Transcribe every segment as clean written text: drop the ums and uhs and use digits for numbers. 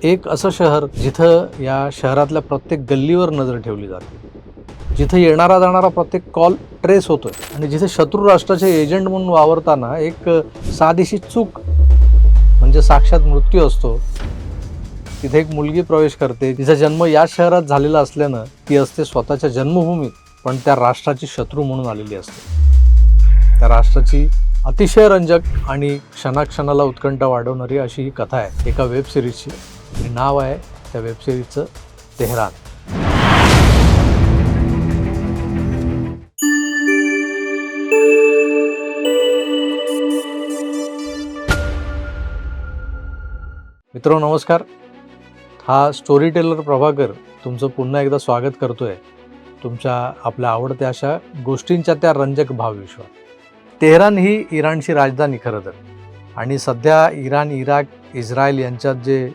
एक असं शहर जिथं या शहरातल्या प्रत्येक गल्लीवर नजर ठेवली जाते, जिथं येणारा जाणारा प्रत्येक कॉल ट्रेस होतोय आणि जिथे शत्रू राष्ट्राचे एजंट म्हणून वावरताना एक साधीशी चूक म्हणजे साक्षात मृत्यू असतो. तिथे एक मुलगी प्रवेश करते, तिचा जन्म या शहरात झालेला असल्यानं ती असते स्वतःच्या जन्मभूमीत, पण त्या राष्ट्राची शत्रू म्हणून आलेली असते. त्या राष्ट्राची अतिशय रंजक आणि क्षणाक्षणाला उत्कंठा वाढवणारी अशी ही कथा आहे एका वेब सिरीजची. आणि नाव आहे त्या वेब सिरीजचं तेहरान. मित्रांनो नमस्कार. हा स्टोरी टेलर प्रभाकर तुमचं पुन्हा एकदा स्वागत करतोय तुमच्या आपल्या आवडत्या अशा गोष्टींच्या त्या रंजक भावविश्वात. तेहरान ही इराणची राजधानी खरं तर, आणि सध्या इराण, इराक, इस्रायल यांच्यात जे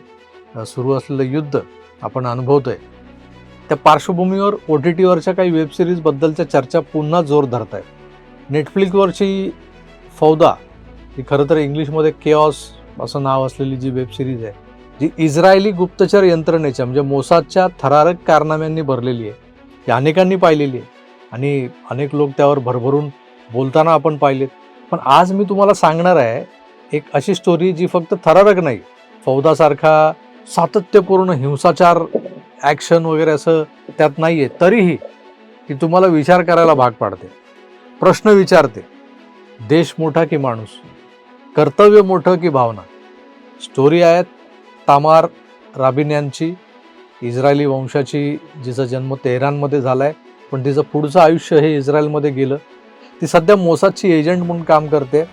सुरू असलेलं युद्ध आपण अनुभवतोय, त्या पार्श्वभूमीवर OTTवरच्या काही वेब सिरीजबद्दलच्या चर्चा पुन्हा जोर धरत आहेत. नेटफ्लिक्सवरची फौदा ही खरं तर इंग्लिशमध्ये केऑस असं नाव असलेली जी वेब सिरीज आहे, जी इस्रायली गुप्तचर यंत्रणेच्या म्हणजे मोसादच्या थरारक कारनाम्यांनी भरलेली आहे. ती अनेकांनी पाहिलेली आहे आणि अनेक लोक त्यावर भरभरून बोलताना आपण पाहिलेत. पण आज मी तुम्हाला सांगणार आहे एक अशी स्टोरी जी फक्त थरारक नाही, फौदासारखा सातत्यपूर्ण हिंसाचार, ॲक्शन वगैरे असं त्यात नाही आहे, तरीही ती तुम्हाला विचार करायला भाग पाडते, प्रश्न विचारते. देश मोठा की माणूस, कर्तव्य मोठं की भावना. स्टोरी आहे तामार राबिन्यांची, इस्रायली वंशाची, जिचा जन्म तेहरानमध्ये झाला आहे, पण तिचं पुढचं आयुष्य हे इस्रायलमध्ये गेलं. ती सध्या मोसादची एजंट म्हणून काम करते.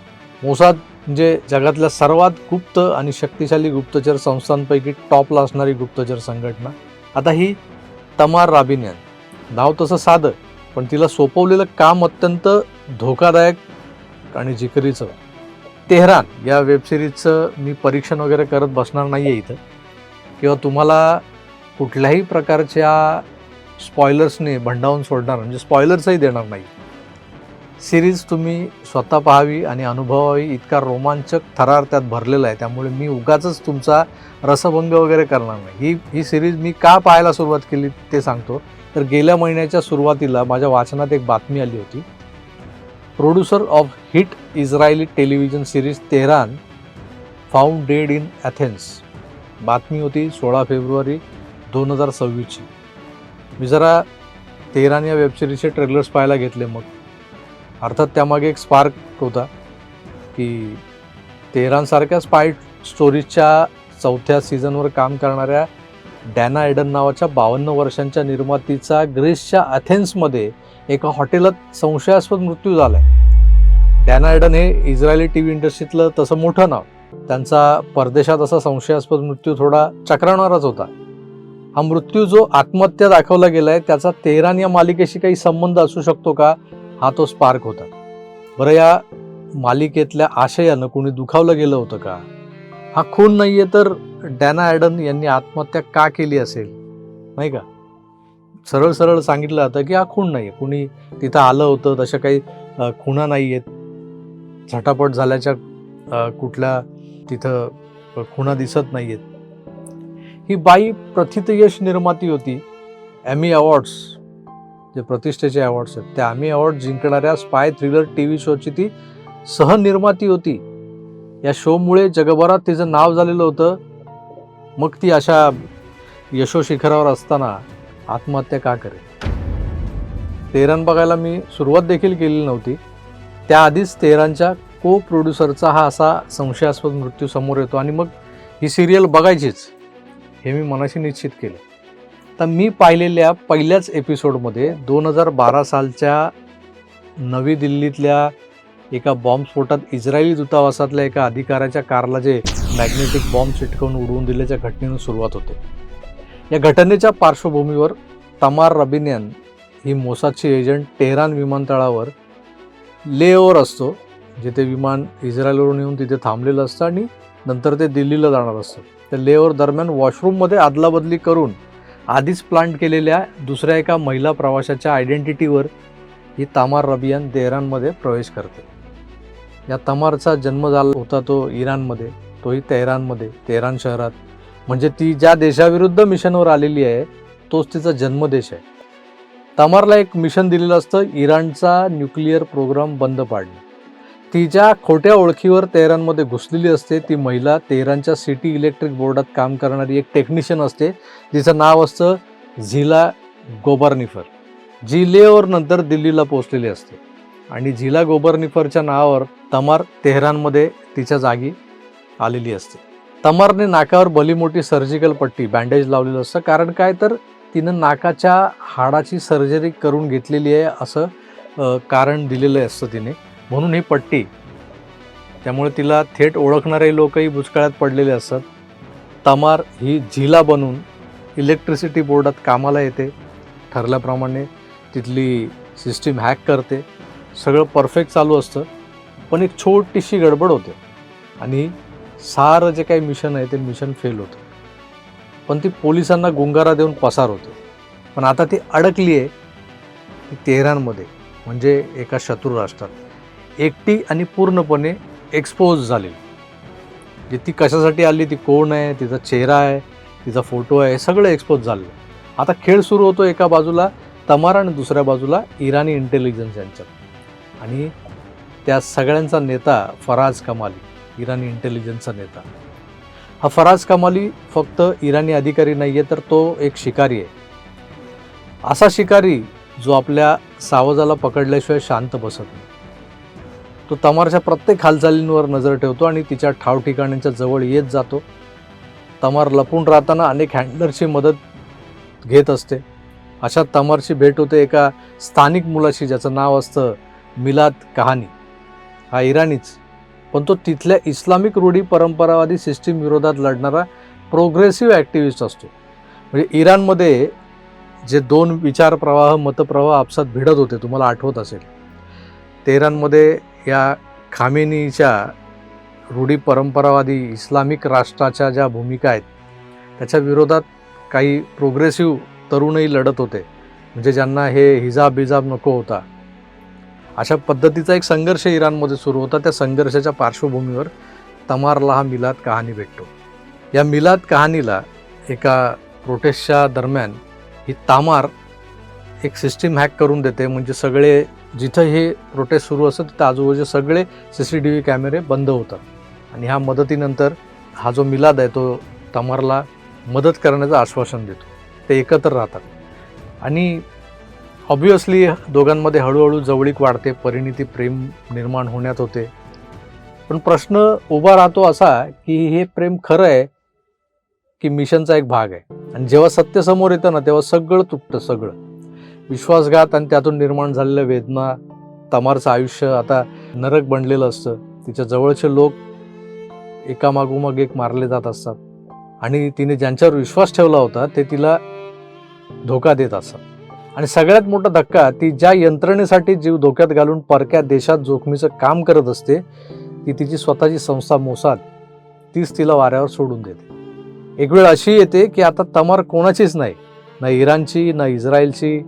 मोसाद म्हणजे जगातल्या सर्वात गुप्त आणि शक्तिशाली गुप्तचर संस्थांपैकी टॉपला असणारी गुप्तचर संघटना. आता ही तमार राबिन्यान, नाव तसं साधं, पण तिला सोपवलेलं काम अत्यंत धोकादायक आणि जिकरीचं. तेहरान या वेबसिरीजचं मी परीक्षण वगैरे करत बसणार नाही आहे इथं, किंवा तुम्हाला कुठल्याही प्रकारच्या स्पॉयलर्सने भंडावून सोडणार, म्हणजे स्पॉयलर्सही देणार नाही. सिरीज तुम्ही स्वतः पाहावी आणि अनुभवावी, इतका रोमांचक थरार त्यात भरलेला आहे. त्यामुळे मी उगाचच तुमचा रसभंग वगैरे करणार नाही. ही सिरीज मी का पाहायला सुरुवात केली ते सांगतो. तर गेल्या महिन्याच्या सुरुवातीला माझ्या वाचनात एक बातमी आली होती. Producer of hit Israeli television series Tehran found dead in Athens. बातमी होती 16 फेब्रुवारी 2026ची. मी जरा तेहरान या वेबसिरीजचे ट्रेलर्स पाहायला घेतले. मग अर्थात त्यामागे एक स्पार्क होता की तेहरानसारख्या स्पाय स्टोरीजच्या 4थ्या सीझनवर काम करणाऱ्या डॅना एडन नावाच्या 52 वर्षांच्या निर्मातीचा ग्रीसच्या अथेन्समध्ये एका हॉटेलात संशयास्पद मृत्यू झाला आहे. डॅना एडन हे इस्रायली TV इंडस्ट्रीतलं तसं मोठं नाव. त्यांचा परदेशात असा संशयास्पद मृत्यू थोडा चक्रावणाराच होता. हा मृत्यू जो आत्महत्या दाखवला गेलाय, त्याचा तेहरान या मालिकेशी काही संबंध असू शकतो का, हा तो स्पार्क होता. बरं, या मालिकेतल्या आशयानं कोणी दुखावलं गेलं होतं का? हा खून नाहीये तर डॅना एडन यांनी आत्महत्या का केली असेल, नाही का? सरळ सरळ सांगितलं जातं की हा खून नाही, कुणी तिथं आलं होतं, तशा काही खुणा नाही आहेत, झटापट झाल्याच्या कुठल्या तिथं खुणा दिसत नाही आहेत. ही बाई प्रथितयश निर्माती होती. एमी अवॉर्ड्स, जे प्रतिष्ठेचे अवॉर्ड्स आहेत, त्या एमी अवॉर्ड जिंकणाऱ्या स्पाय थ्रिलर TV शोची ती सहनिर्माती होती. या शोमुळे जगभरात तिचं नाव झालेलं होतं. मग ती अशा यशोशिखरावर असताना आत्महत्या का करेल? तेहरान बघायला मी सुरुवात देखील केलेली नव्हती. त्याआधीच तेहरानच्या प्रोड्युसरचा हा असा संशयास्पद मृत्यू समोर येतो आणि मग ही सिरियल बघायचीच हे मी मनाशी निश्चित केलं. तर मी पाहिलेल्या पहिल्याच एपिसोडमध्ये 2012 सालच्या नवी दिल्लीतल्या एका बॉम्बस्फोटात इस्रायली दूतावासातल्या एका अधिकाऱ्याच्या कारला जे मॅग्नेटिक बॉम्ब चिटकवून उडवून दिल्याच्या घटनेनं सुरुवात होते. या घटनेच्या पार्श्वभूमीवर तमार राबिन्यान ही मोसादची एजंट तेहरान विमानतळावर लेओव्हर असतो, जिथे विमान इस्रायलवरून येऊन तिथे थांबलेलं असतं आणि नंतर ते दिल्लीला जाणार असतं. त्या लेओव्हर दरम्यान वॉशरूममध्ये अदलाबदली करून आधीच प्लांट केलेल्या दुसऱ्या एका महिला प्रवाशाच्या आयडेंटिटीवर ही तमार राबिन्यान तेहरानमध्ये प्रवेश करते. या तमारचा जन्म झाला होता तो इराणमध्ये, तोही तेहरानमध्ये, तेहरान शहरात. म्हणजे ती ज्या देशाविरुद्ध मिशनवर आलेली आहे तोच तिचा जन्मदेश आहे. तमारला एक मिशन दिलेलं असतं, इराणचा न्यूक्लिअर प्रोग्राम बंद पाडणे. तिच्या खोट्या ओळखीवर तेहरानमध्ये घुसलेली असते. ती महिला तेहरानच्या सिटी इलेक्ट्रिक बोर्डात काम करणारी एक टेक्निशियन असते. तिचं नाव असतं झिला गोबर्निफर. जी लेहवर नंतर दिल्लीला पोहोचलेली असते आणि झिला गोबर्निफरच्या नावावर तमार तेहरानमध्ये तिच्या जागी आलेली असते. तमारने नाकावर भली मोठी सर्जिकल पट्टी, बँडेज लावलेलं असतं. कारण काय तर तिनं नाकाच्या हाडाची सर्जरी करून घेतलेली आहे असं कारण दिलेलं असतं तिने, म्हणून ही पट्टी. त्यामुळे तिला थेट ओळखणारे लोकही भुजकाळात पडलेले असतात. तमार ही झिला बनून इलेक्ट्रिसिटी बोर्डात कामाला येते. ठरल्याप्रमाणे तिथली सिस्टीम हॅक करते. सगळं परफेक्ट चालू असतं. पण एक छोटीशी गडबड होते आणि सारं जे काही मिशन आहे ते मिशन फेल होतं. पण ती पोलिसांना गुंगारा देऊन पसार होते. पण आता ती अडकली आहे ती तेहरानमध्ये, म्हणजे एका शत्रू राष्ट्रात, एकटी आणि पूर्णपणे एक्सपोज झालेली. जे ती कशासाठी आली, ती कोण आहे, तिचा चेहरा आहे, तिचा फोटो आहे, सगळं एक्सपोज झालं. आता खेळ सुरू होतो. एका बाजूला तमार आणि दुसऱ्या बाजूला इराणी इंटेलिजन्स यांच्यात. आणि त्या सगळ्यांचा नेता फराज कमाली, इराणी इंटेलिजन्सचा नेता. हा फराज कमाली फक्त इराणी अधिकारी नाही आहे, तर तो एक शिकारी आहे. असा शिकारी जो आपल्या सावजाला पकडल्याशिवाय शांत बसत नाही. तो तमारच्या प्रत्येक हालचालींवर नजर ठेवतो आणि तिच्या ठाव ठिकाणांच्या जवळ येत जातो. तमार लपून राहताना अनेक हँडलरची मदत घेत असते. अशा तमारची भेट होते एका स्थानिक मुलाशी, ज्याचं नाव असतं मिलाद कहानी. हा इराणीच, पण तो तिथल्या इस्लामिक रूढी परंपरावादी सिस्टीम विरोधात लढणारा प्रोग्रेसिव्ह ॲक्टिव्हिस्ट असतो. म्हणजे इराणमध्ये जे दोन विचार प्रवाह, मतप्रवाह आपसात भिडत होते, तुम्हाला आठवत असेल. तेहरानमध्ये या खामेनीच्या रूढी परंपरावादी इस्लामिक राष्ट्राच्या ज्या भूमिका आहेत त्याच्या विरोधात काही प्रोग्रेसिव्ह तरुणही लढत होते, म्हणजे ज्यांना हे हिजाब बिजाब नको होता. अशा पद्धतीचा एक संघर्ष इराणमध्ये सुरू होता. त्या संघर्षाच्या पार्श्वभूमीवर तमारला हा मिलाद कहानी भेटतो. या मिलाद कहानीला एका प्रोटेस्टच्या दरम्यान ही तमार एक सिस्टीम हॅक करून देते. म्हणजे सगळे जिथं हे प्रोटेस्ट सुरू असतं तिथं आजूबाजूचे सगळे CCTV कॅमेरे बंद होतात. आणि ह्या मदतीनंतर हा जो मिलाद आहे तो तमारला मदत करण्याचं आश्वासन देतो. ते एकत्र राहतात आणि ऑब्व्हियसली दोघांमध्ये हळूहळू जवळीक वाढते, परिणिती, प्रेम निर्माण होण्यात होते. पण प्रश्न उभा राहतो असा की हे प्रेम खरं आहे की मिशनचा एक भाग आहे. आणि जेव्हा सत्य समोर येतं ना, तेव्हा सगळं तुटतं. सगळं विश्वासघात आणि त्यातून निर्माण झालेल्या वेदना. तमारचं आयुष्य आता नरक बनलेलं असतं. तिच्या जवळचे लोक एकामागोमाग एक मारले जात असतात आणि तिने ज्यांच्यावर विश्वास ठेवला होता ते तिला धोका देत असतात. आणि सगळ्यात मोठा धक्का, ती ज्या यंत्रणेसाठी जीव धोक्यात घालून परक्या देशात जोखमीचं काम करत असते, ती तिची स्वतःची संस्था मोसाद, तीच तिला वाऱ्यावर सोडून देते. एक वेळ अशी येते की आता तमार कोणाचीच नाही, ना इराणची, ना इस्रायलची,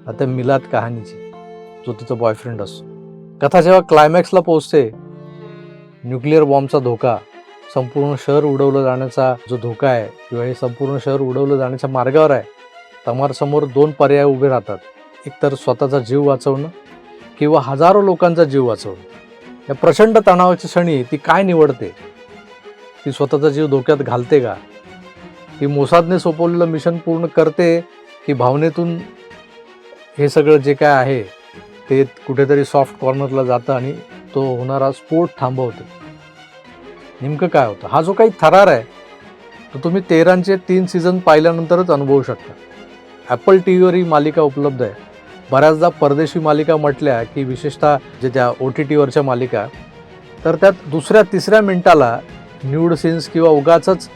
आता मिलाद कहानीची, जो तिचा बॉयफ्रेंड असतो. कथा जेव्हा क्लायमॅक्सला पोहोचते, न्यूक्लिअर बॉम्बचा धोका, संपूर्ण शहर उडवलं जाण्याचा जो धोका आहे किंवा हे संपूर्ण शहर उडवलं जाण्याच्या मार्गावर आहे, तमारसमोर दोन पर्याय उभे राहतात. एकतर स्वतःचा जीव वाचवणं किंवा हजारो लोकांचा जीव वाचवणं. या प्रचंड तणावाच्या क्षणी ती काय निवडते? ती स्वतःचा जीव धोक्यात घालते का? ती मोसादने सोपवलेलं मिशन पूर्ण करते की भावनेतून हे सगळं जे काय आहे ते कुठेतरी सॉफ्ट कॉर्नरला जातं आणि तो होणारा स्फोट थांबवते? नेमकं काय होतं? हा जो काही थरार आहे तो तुम्ही तेहरानचे 3 सीझन पाहिल्यानंतरच अनुभवू शकता. ॲपल TVवर ही मालिका उपलब्ध आहे. बऱ्याचदा परदेशी मालिका म्हटल्या की विशेषतः जे त्या OTTवरच्या मालिका, तर त्यात दुसऱ्या तिसऱ्या मिनिटाला न्यूड सीन्स किंवा उगाचच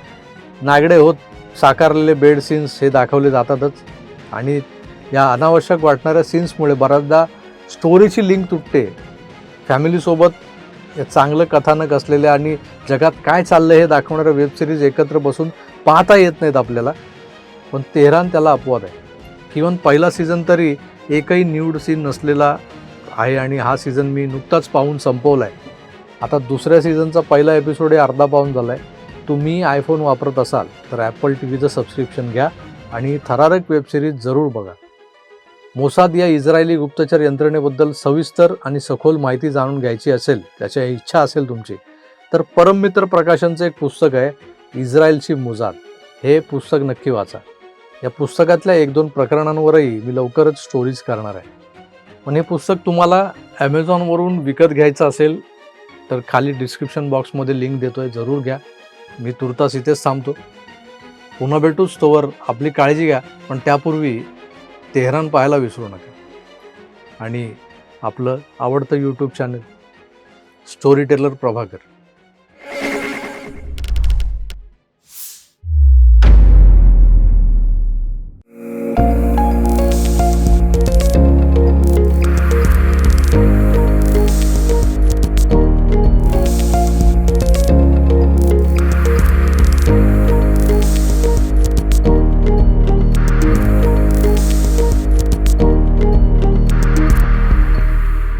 नागडे होत साकारलेले बेड सीन्स हे दाखवले जातातच. आणि या अनावश्यक वाटणाऱ्या सीन्समुळे बऱ्याचदा स्टोरीची लिंक तुटते. फॅमिलीसोबत चांगलं कथानक असलेल्या आणि जगात काय चाललं हे दाखवणाऱ्या वेबसिरीज एकत्र बसून पाहता येत नाहीत आपल्याला. पण तेहरान त्याला अपवाद आहे. इव्हन पहिला सीझन तरी एकही न्यूड सीन नसलेला आहे आणि हा सीझन मी नुकताच पाहून संपवला आहे. आता दुसऱ्या सीझनचा पहिला एपिसोड हे अर्धा पाऊण झाला आहे. तुम्ही आयफोन वापरत असाल तर ॲपल टी व्हीचं सबस्क्रिप्शन घ्या आणि थरारक वेबसिरीज जरूर बघा. मोसाद या इस्रायली गुप्तचर यंत्रणेबद्दल सविस्तर आणि सखोल माहिती जाणून घ्यायची असेल, त्याची इच्छा असेल तुमची, तर परममित्र प्रकाशनचं एक पुस्तक आहे, इस्रायलची मोसाद. हे पुस्तक नक्की वाचा. या पुस्तकातल्या 1-2 प्रकरणांवरही मी लवकरच स्टोरीज करणार आहे. पण हे पुस्तक तुम्हाला ॲमेझॉनवरून विकत घ्यायचं असेल तर खाली डिस्क्रिप्शन बॉक्समध्ये लिंक देतोय, जरूर घ्या. मी तुर्तास इथेच थांबतो. पुन्हा भेटूच. तोवर आपली काळजी घ्या, पण त्यापूर्वी तेहरान पाहायला विसरू नका. आणि आपलं आवडतं YouTube channel story teller Prabhakar